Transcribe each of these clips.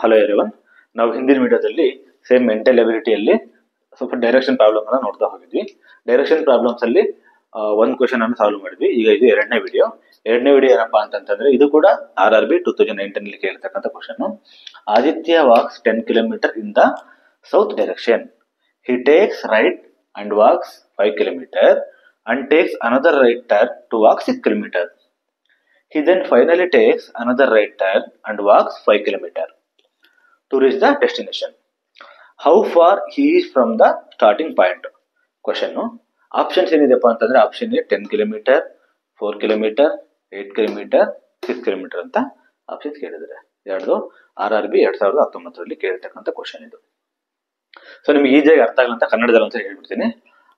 Hello everyone. ನಾವು ಹಿಂದಿನ ವಿಡಿಯೋದಲ್ಲಿ ಸೇಮ್ ಮೆಂಟಲ್ ಎಬಿಲಿಟಿಯಲ್ಲಿ ಸ್ವಲ್ಪ ಡೈರೆಕ್ಷನ್ ಪ್ರಾಬ್ಲಮ್ ಅನ್ನ ನೋಡ್ತಾ ಹೋಗಿದ್ವಿ. ಡೈರೆಕ್ಷನ್ ಪ್ರಾಬ್ಲಮ್ಸ್ ಅಲ್ಲಿ ಒಂದು ಕ್ವಶನ್ ಅನ್ನು ಸಾಲ್ವ್ ಮಾಡಿದ್ವಿ. ಈಗ ಇದು ಎರಡನೇ ವಿಡಿಯೋ ಏನಪ್ಪಾ ಅಂತಂದ್ರೆ ಇದು ಕೂಡ RRB 2019 ಅಲ್ಲಿ ಕೇಳಿರ್ತಕ್ಕಂಥ question. Aditya walks 10 kilometre in the south direction. He takes right and walks 5 kilometre and takes another right turn to walk 6 kilometers. He then finally takes another right turn and walks 5 kilometers to reach the destination. How far he is from the starting point? Question. Options ಏನಿದೆಪ್ಪ ಅಂತಂದ್ರೆ option A 10 kilometre, 4 kilometre, 8 kilometre, 6 kilometre ಅಂತ options ಕೇಳಿದ್ದಾರೆ. ಎರಡು RRB 2019 ಕೇಳಿರ್ತಕ್ಕಂಥ question ಇದು. So ನಿಮ್ಗೆ ಈಜಿಯಾಗಿ ಅರ್ಥ ಆಗಲ್ಲ ಅಂತ ಕನ್ನಡದಲ್ಲಿ ಅಂತ ಹೇಳ್ಬಿಡ್ತೀನಿ.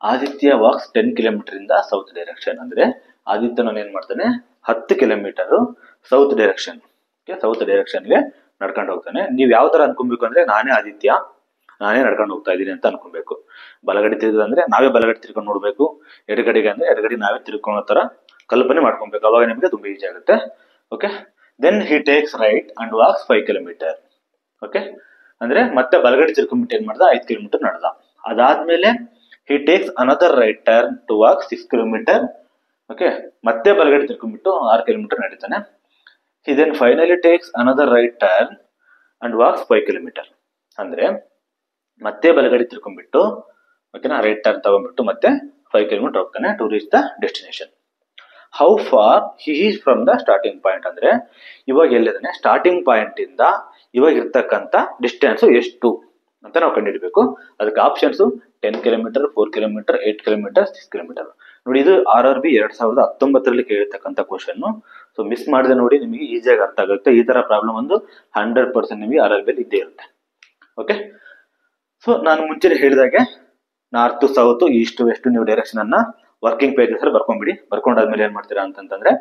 ಆದಿತ್ಯ ವಾಕ್ಸ್ 10 ಕಿಲೋಮೀಟರ್ ಇಂದ ಸೌತ್ ಡೈರೆಕ್ಷನ್ ಅಂದ್ರೆ ಆದಿತ್ಯ ನಾನು ಏನ್ ಮಾಡ್ತಾನೆ 10 ಕಿಲೋಮೀಟರ್ ಸೌತ್ ಡೈರೆಕ್ಷನ್ ಗೆ ನಡ್ಕೊಂಡು ಹೋಗ್ತಾನೆ. ನೀವ್ ಯಾವ ತರ ಅನ್ಕೊಬೇಕು ಅಂದ್ರೆ ನಾನೇ ನಡ್ಕೊಂಡು ಹೋಗ್ತಾ ಇದ್ದೀನಿ ಅಂತ ಅನ್ಕೊಬೇಕು. ಬಲಗಡೆ ತಿರುಗಂದ್ರೆ ನಾವೇ ಬಲಗಡೆ ತಿರ್ಕೊಂಡು ನೋಡ್ಬೇಕು, ಎಡಗಡೆಗೆ ಅಂದ್ರೆ ಎಡಗಡೆ ನಾವೇ ತಿರ್ಕೊಳ್ಳೋ ತರ ಕಲ್ಪನೆ ಮಾಡ್ಕೊಬೇಕು. ಅವಾಗ ನಿಮ್ಗೆ ತುಂಬಾ ಈಜಿ ಆಗುತ್ತೆ. Okay, then he takes right and walks 5 kilometre. Okay, ಅಂದ್ರೆ ಮತ್ತೆ ಬಲಗಡೆ ತಿರ್ಕೊಂಡ್ಬಿಟ್ಟು ಏನ್ ಮಾಡ್ದ 5 ಕಿಲೋಮೀಟರ್ ನಡೆದ. ಅದಾದ್ಮೇಲೆ he takes another right turn to walk 6 kilometers. Okay, ಮತ್ತೆ ಬಲಗಡೆ ತಿರ್ಕೊಂಡ್ಬಿಟ್ಟು 6 ಕಿಲೋಮೀಟರ್ ನಡೀತಾನೆ. he then finally takes another right turn and walks 5 kilometers. ಅಂದ್ರೆ ಮತ್ತೆ ಬಲಗಡೆ ತಿರ್ಕೊಂಡ್ಬಿಟ್ಟು ಓಕೆನಾ ರೈಟ್ ಟರ್ನ್ ತಗೊಂಡ್ಬಿಟ್ಟು ಮತ್ತೆ 5 ಕಿಲೋಮೀಟರ್ ಹೋಗ್ತಾನೆ to reach the destination. How far he is from the starting point ಅಂದ್ರೆ ಇವಾಗ ಎಲ್ಲಿದ್ದಾನೆ ಸ್ಟಾರ್ಟಿಂಗ್ ಪಾಯಿಂಟ್ ಇಂದ ಇವಾಗ ಇರ್ತಕ್ಕಂಥ ಡಿಸ್ಟೆನ್ಸ್ ಎಷ್ಟು ಅಂತ ನಾವು ಕಂಡುಹಿಡಬೇಕು. ಅದಕ್ಕೆ options 10 kilometre, 4 kilometre, 8 kilometre, 6 kilometre. ನೋಡಿ, ಇದು RRB 2019 ಕೇಳಿರ್ತಕ್ಕಂಥ ಕ್ವಶನ್. ಸೊ ಮಿಸ್ ಮಾಡಿದೆ ನೋಡಿ, ನಿಮಗೆ ಈಸಿಯಾಗಿ ಅರ್ಥ ಆಗುತ್ತೆ. ಈ ತರ ಪ್ರಾಬ್ಲಮ್ ಒಂದು 100% ನಿಮಗೆ RRB ಇದ್ದೇ ಇರುತ್ತೆ. ಓಕೆ, ಸೊ ನಾನು ಮುಂಚೆ ಹೇಳಿದಾಗೆ ನಾರ್ತ್, ಸೌತ್, ಈಸ್ಟ್, ವೆಸ್ಟ್ ನೀವು ಡೈರೆಕ್ಷನ್ ಅನ್ನ ವರ್ಕಿಂಗ್ ಪೇಜಸ್ ಅಲ್ಲಿ ಬರ್ಕೊಂಡ್ಬಿಡಿ. ಬರ್ಕೊಂಡಾದ್ಮೇಲೆ ಏನ್ ಮಾಡ್ತೀರಾ ಅಂತಂದ್ರೆ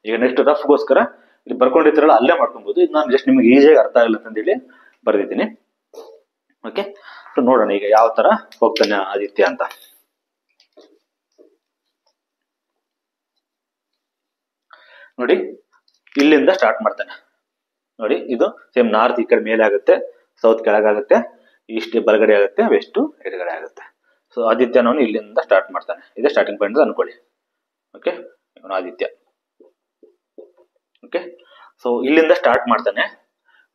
ಈಗ ನೆಕ್ಸ್ಟ್ ರಫ್ಗೋಸ್ಕರ ಇಲ್ಲಿ ಬರ್ಕೊಂಡಿರ್ತಾರಲ್ಲ ಅಲ್ಲೇ ಮಾಡ್ಕೊಬಹುದು. ಇದು ನಾನು ಜಸ್ಟ್ ನಿಮಗೆ ಈಸಿಯಾಗಿ ಅರ್ಥ ಆಗಲ್ಲ ಅಂತ ಹೇಳಿ ಬರ್ದಿದ್ದೀನಿ. ಓಕೆ, ಸೊ ನೋಡೋಣ ಈಗ ಯಾವ ತರ ಹೋಗ್ತಾನೆ ಆದಿತ್ಯ ಅಂತ. ನೋಡಿ, ಇಲ್ಲಿಂದ ಸ್ಟಾರ್ಟ್ ಮಾಡ್ತಾನೆ. ನೋಡಿ, ಇದು ಸೇಮ್ ನಾರ್ತ್ ಈ ಕಡೆ ಮೇಲೆ ಆಗುತ್ತೆ, ಸೌತ್ ಕೆಳಗಾಗುತ್ತೆ, ಈಸ್ಟ್ ಬಲಗಡೆ ಆಗುತ್ತೆ, ವೆಸ್ಟ್ ಎಡಗಡೆ ಆಗುತ್ತೆ. ಸೊ ಆದಿತ್ಯ ನಾನು ಇಲ್ಲಿಂದ ಸ್ಟಾರ್ಟ್ ಮಾಡ್ತಾನೆ. ಇದೇ ಸ್ಟಾರ್ಟಿಂಗ್ ಪಾಯಿಂಟ್ ಅನ್ಕೊಳ್ಳಿ. ಓಕೆ, ಇವನು ಆದಿತ್ಯ. ಓಕೆ, ಸೊ ಇಲ್ಲಿಂದ ಸ್ಟಾರ್ಟ್ ಮಾಡ್ತಾನೆ.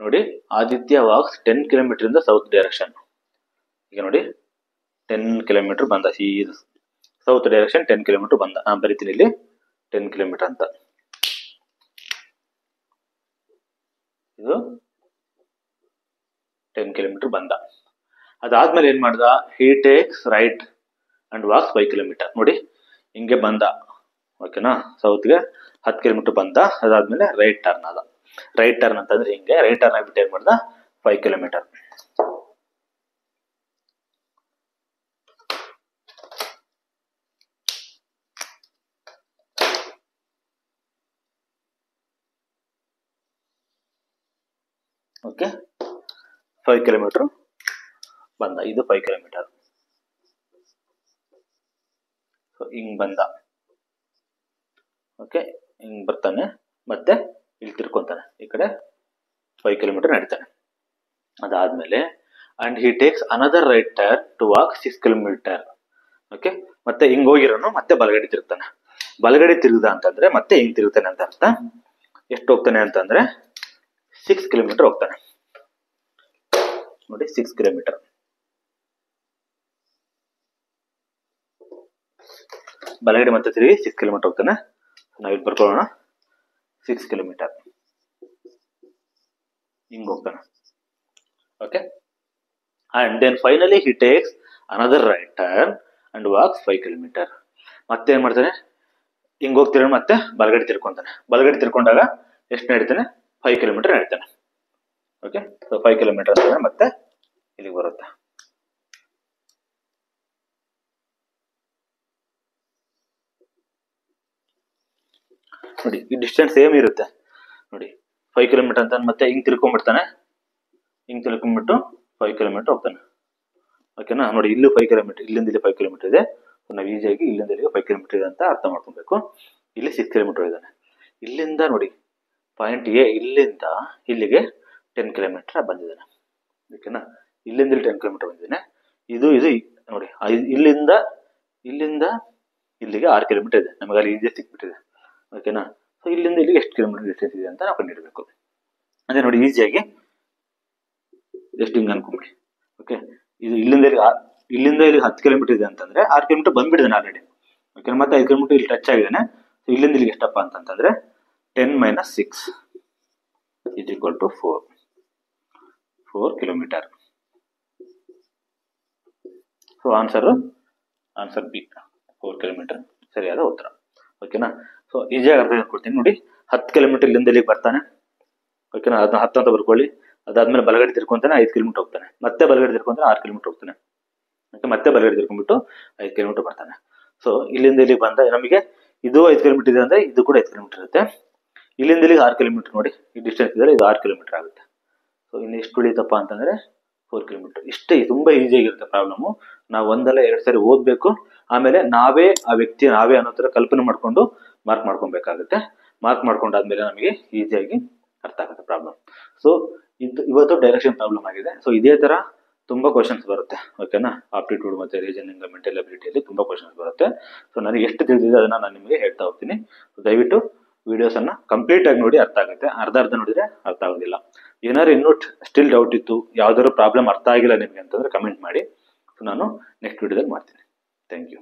ನೋಡಿ, ಆದಿತ್ಯ ವಾಕ್ಸ್ 10 ಕಿಲೋಮೀಟರ್ ಇಂದ ಸೌತ್ ಡೈರೆಕ್ಷನ್. ಈಗ ನೋಡಿ 10 ಕಿಲೋಮೀಟರ್ ಬಂದ, ಸೌತ್ ಡೈರೆಕ್ಷನ್ 10 ಕಿಲೋಮೀಟರ್ ಬಂದ. ನಾನು ಬರಿತೀನಿ ಇಲ್ಲಿ 10 ಕಿಲೋಮೀಟರ್ ಅಂತ. ಇದು 10 ಕಿಲೋಮೀಟರ್ ಬಂದ. ಅದಾದ್ಮೇಲೆ ಏನ್ ಮಾಡ್ದ, ಹಿ takes right and walks 5 kilometre. ನೋಡಿ, ಹಿಂಗೆ ಬಂದ. ಓಕೆನಾ, ಸೌತ್ಗೆ 10 ಕಿಲೋಮೀಟರ್ ಬಂದ. ಅದಾದ್ಮೇಲೆ ರೈಟ್ ಟರ್ನ್ ಆದ. ರೈಟ್ ಟರ್ನ್ ಅಂತಂದ್ರೆ ಹಿಂಗೆ ರೈಟ್ ಟರ್ನ್ ಆಗ್ಬಿಟ್ಟು ಏನ್ ಮಾಡ್ದ 5 ಕಿಲೋಮೀಟರ್. ಓಕೆ, 5 ಕಿಲೋಮೀಟರ್ ಬಂದ. ಇದು 5 ಕಿಲೋಮೀಟರ್. ಸೊ ಹಿಂಗ್ ಬಂದ. ಓಕೆ, ಹಿಂಗ್ ಬರ್ತಾನೆ, ಮತ್ತೆ ಇಲ್ಲಿ ತಿರ್ಕೊಂತಾನೆ, ಈ ಕಡೆ 5 ಕಿಲೋಮೀಟರ್ ನಡೀತಾನೆ. ಅದಾದ್ಮೇಲೆ and he takes another right turn to walk 6 kilometre. Okay, ಮತ್ತೆ ಹಿಂಗ್ ಹೋಗಿರೋನು ಮತ್ತೆ ಬಲಗಡೆ ತಿರುಗ್ತಾನೆ. ಬಲಗಡೆ ತಿರುಗ್ದ ಅಂತಂದ್ರೆ ಮತ್ತೆ ಹಿಂಗ್ ತಿರುಗ್ತಾನೆ ಅಂತ ಅರ್ಥ. ಎಷ್ಟು ಹೋಗ್ತಾನೆ ಅಂತಂದ್ರೆ 6 ಕಿಲೋಮೀಟರ್ ಹೋಗ್ತಾನೆ. ನೋಡಿ, 6 ಕಿಲೋಮೀಟರ್. ಬಲಗಡೆ ಮತ್ತೆ ತಿರುಗಿ 6 ಕಿಲೋಮೀಟರ್ ಹೋಗ್ತಾನೆ. ನಾವಿಲ್ಲಿ ಬರ್ಕೊಳ್ಳೋಣ 6 ಕಿಲೋಮೀಟರ್ ಹಿಂಗ್ ಹೋಗ್ತಾನೆ. Okay, and then finally he takes another right turn and walks 5 kilometre. ಮತ್ತೆ ಏನ್ ಮಾಡ್ತಾನೆ, ಹಿಂಗ್ ಹೋಗ್ತಿರೋ ಮತ್ತೆ ಬಲಗಡೆ ತಿರ್ಕೊಂತಾನೆ. ಬಲಗಡೆ ತಿರ್ಕೊಂಡಾಗ ಎಷ್ಟು ನಡೀತಾನೆ 5 ಕಿಲೋಮೀಟರ್ ನಡೀತಾನೆ. ಓಕೆ, ಸೊ 5 ಕಿಲೋಮೀಟರ್ ಅಂತಂದ್ರೆ ಮತ್ತೆ ಇಲ್ಲಿಗೆ ಬರುತ್ತೆ. ನೋಡಿ, ಈ ಡಿಸ್ಟೆನ್ಸ್ ಸೇಮ್ ಇರುತ್ತೆ. ನೋಡಿ, 5 ಕಿಲೋಮೀಟರ್ ಅಂತ ಮತ್ತೆ ಹಿಂಗ್ ತಿರ್ಕೊಂಡ್ಬಿಡ್ತಾನೆ. ಹಿಂಗ್ ತಿರ್ಕೊಂಡ್ಬಿಟ್ಟು 5 ಕಿಲೋಮೀಟರ್ ಹೋಗ್ತಾನೆ. ಓಕೆನಾ, ನೋಡಿ ಇಲ್ಲೂ 5 ಕಿಲೋಮೀಟರ್, ಇಲ್ಲಿಂದ ಇಲ್ಲಿ 5 ಕಿಲೋಮೀಟರ್ ಇದೆ. ನಾವು ಈಸಿಯಾಗಿ ಇಲ್ಲಿಂದ ಇಲ್ಲಿಗೆ 5 ಕಿಲೋಮೀಟರ್ ಇದೆ ಅಂತ ಅರ್ಥ ಮಾಡ್ಕೊಬೇಕು. ಇಲ್ಲಿ 6 ಕಿಲೋಮೀಟರ್ ಇದ್ದಾನೆ. ಇಲ್ಲಿಂದ ನೋಡಿ ಪಾಯಿಂಟ್ ಎ, ಇಲ್ಲಿಂದ ಇಲ್ಲಿಗೆ 10 ಕಿಲೋಮೀಟರ್ ಬಂದಿದ್ದಾನೆ. ಓಕೆನಾ, ಇಲ್ಲಿಂದ ಇಲ್ಲಿ 10 ಕಿಲೋಮೀಟರ್ ಬಂದಿದ್ದಾನೆ. ಇದು ನೋಡಿ, ಇಲ್ಲಿಂದ ಇಲ್ಲಿಗೆ 6 ಕಿಲೋಮೀಟರ್ ಇದೆ, ನಮಗೆ ಅಲ್ಲಿ ಈಸಿಯಾಗಿ ಸಿಕ್ಬಿಟ್ಟಿದೆ. ಓಕೆನಾ, ಸೊ ಇಲ್ಲಿಂದ ಇಲ್ಲಿಗೆ ಎಷ್ಟು ಕಿಲೋಮೀಟರ್ ಡಿಸ್ಟೆನ್ಸ್ ಇದೆ ಅಂತ ನಾವು ಕಂಡುಹಿಡಬೇಕು. ಅದೇ ನೋಡಿ, ಈಸಿಯಾಗಿ ಎಷ್ಟು ಹಿಂಗೆ ಅನ್ಕೊಂಬಿಡಿ. ಓಕೆ, ಇದು ಇಲ್ಲಿಂದ ಇಲ್ಲಿಗೆ 10 ಕಿಲೋಮೀಟರ್ ಇದೆ ಅಂತಂದ್ರೆ 6 ಕಿಲೋಮೀಟರ್ ಬಂದ್ಬಿಟ್ಟಿದ್ದಾನೆ ಆಲ್ರೆಡಿ. ಓಕೆ, ಮತ್ತೆ 5 ಕಿಲೋಮೀಟರ್ ಇಲ್ಲಿ ಟಚ್ ಆಗಿದ್ದಾನೆ. ಸೊ ಇಲ್ಲಿಂದ ಇಲ್ಲಿಗೆ ಎಷ್ಟಪ್ಪ ಅಂತಂದ್ರೆ 10 - 6 = 4 kilometre. So answer B, 4 kilometre ಸರಿಯಾದ ಉತ್ತರ. ಓಕೆನಾ, ಸೊ ಈಸಿಯಾಗಿ ಅರ್ಥ ಮಾಡ್ಕೊಡ್ತೀನಿ ನೋಡಿ. 10 ಕಿಲೋಮೀಟರ್ ಇಲ್ಲಿಂದ ಇಲ್ಲಿಗೆ ಬರ್ತಾನೆ. ಓಕೆನಾ, ಅದನ್ನ 10 ಅಂತ ಬರ್ಕೊಳ್ಳಿ. ಅದಾದ್ಮೇಲೆ ಬಲಗಡೆ ತಿರ್ಕೊಂತಾನೆ 5 ಕಿಲೋಮೀಟರ್ ಹೋಗ್ತಾನೆ. ಮತ್ತೆ ಬಲಗಡೆ ತಿರ್ಕೊಂತಾನೆ 6 ಕಿಲೋಮೀಟರ್ ಹೋಗ್ತಾನೆ. ಮತ್ತೆ ಬಲಗಡೆ ತಿರ್ಕೊಂಡ್ಬಿಟ್ಟು 5 ಕಿಲೋಮೀಟರ್ ಬರ್ತಾನೆ. ಸೊ ಇಲ್ಲಿಂದ ಇಲ್ಲಿಗೆ ಬಂದ ನಮಗೆ ಇದು 5 ಕಿಲೋಮೀಟರ್ ಇದೆ ಅಂದ್ರೆ ಇದು ಕೂಡ 5 ಕಿಲೋಮೀಟರ್ ಇರುತ್ತೆ. ಇಲ್ಲಿಂದ ಇಲ್ಲಿಗೆ 6 ಕಿಲೋಮೀಟರ್ ನೋಡಿ, ಈ ಡಿಸ್ಟೆನ್ಸ್ ಇದೆ, ಇದು 6 ಕಿಲೋಮೀಟರ್ ಆಗುತ್ತೆ. ಸೊ ಇನ್ನು ಎಷ್ಟು ಉಳಿತಪ್ಪ ಅಂತಂದ್ರೆ 4 ಕಿಲೋಮೀಟರ್. ಇಷ್ಟೇ, ತುಂಬಾ ಈಸಿಯಾಗಿರುತ್ತೆ ಪ್ರಾಬ್ಲಮ್. ನಾವು ಒಂದಲ್ಲ 2 ಸಾರಿ ಓದ್ಬೇಕು, ಆಮೇಲೆ ನಾವೇ ಆ ವ್ಯಕ್ತಿ ನಾವೇ ಅನ್ನೋ ತರ ಕಲ್ಪನೆ ಮಾಡ್ಕೊಂಡು ಮಾರ್ಕ್ ಮಾಡ್ಕೊಬೇಕಾಗುತ್ತೆ. ಮಾರ್ಕ್ ಮಾಡ್ಕೊಂಡಾದ್ಮೇಲೆ ನಮಗೆ ಈಸಿಯಾಗಿ ಅರ್ಥ ಆಗುತ್ತೆ ಪ್ರಾಬ್ಲಮ್. ಸೊ ಇವತ್ತು ಡೈರೆಕ್ಷನ್ ಪ್ರಾಬ್ಲಮ್ ಆಗಿದೆ. ಸೊ ಇದೇ ತರ ತುಂಬಾ ಕ್ವಶನ್ಸ್ ಬರುತ್ತೆ. ಓಕೆನಾ, ಆಪ್ಟಿಟ್ಯೂಡ್ ಮತ್ತೆ ರೀಸನಿಂಗ್, ಮೆಂಟಲ್ ಅಬಿಲಿಟಿಯಲ್ಲಿ ತುಂಬಾ ಕ್ವಶನ್ಸ್ ಬರುತ್ತೆ. ಸೊ ನನಗೆ ಎಷ್ಟು ತಿಳಿದಿದೆ ಅದನ್ನ ನಾನು ನಿಮಗೆ ಹೇಳ್ತಾ ಹೋಗ್ತೀನಿ. ದಯವಿಟ್ಟು ವಿಡಿಯೋಸ್ ಅನ್ನ ಕಂಪ್ಲೀಟ್ ಆಗಿ ನೋಡಿ, ಅರ್ಥ ಆಗುತ್ತೆ. ಅರ್ಧ ನೋಡಿದ್ರೆ ಅರ್ಥ ಆಗೋದಿಲ್ಲ. ಏನಾದ್ರು ಇನ್ನೂ ಸ್ಟಿಲ್ ಡೌಟ್ ಇತ್ತು, ಯಾವ್ದಾದ್ರು ಪ್ರಾಬ್ಲಮ್ ಅರ್ಥ ಆಗಿಲ್ಲ ನಿಮಗೆ ಅಂತಂದ್ರೆ ಕಮೆಂಟ್ ಮಾಡಿ. ಸೊ ನಾನು ನೆಕ್ಸ್ಟ್ ವಿಡಿಯೋದಲ್ಲಿ ಮಾಡ್ತೀನಿ. Thank you.